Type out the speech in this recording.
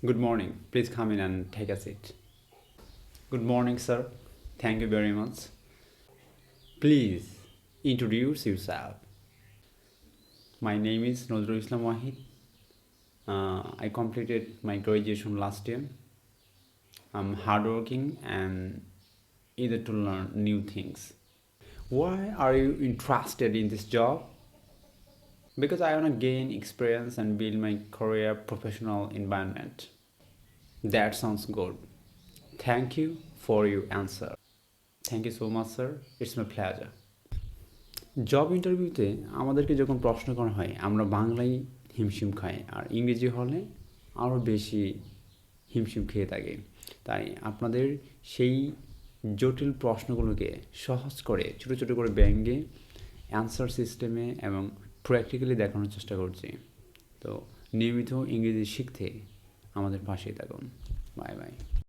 Good morning. Please come in and take a seat. Good morning, sir. Thank you very much. Please introduce yourself. My name is Nozrul Islam Wahid. I completed my graduation last year. I'm hardworking and eager to learn new things. Why are you interested in this job? Because I want to gain experience and build my career professional environment. That sounds good. Thank you for your answer. Thank you so much, sir. It's my pleasure. Job ইন্টারভিউতে আমাদেরকে যখন প্রশ্ন করা হয় আমরা বাংলায় হিমশিম খাই আর ইংরেজি হলে আরও বেশি হিমশিম খেয়ে থাকি। তাই আপনাদের সেই জটিল প্রশ্নগুলোকে সহজ করে ছোটো ছোটো করে ব্যঙ্গে অ্যান্সার সিস্টেমে এবং প্র্যাকটিক্যালি দেখানোর চেষ্টা করছি। তো নিয়মিত ইংরেজি শিখতে আমাদের পাশেই থাকুন। Bye bye.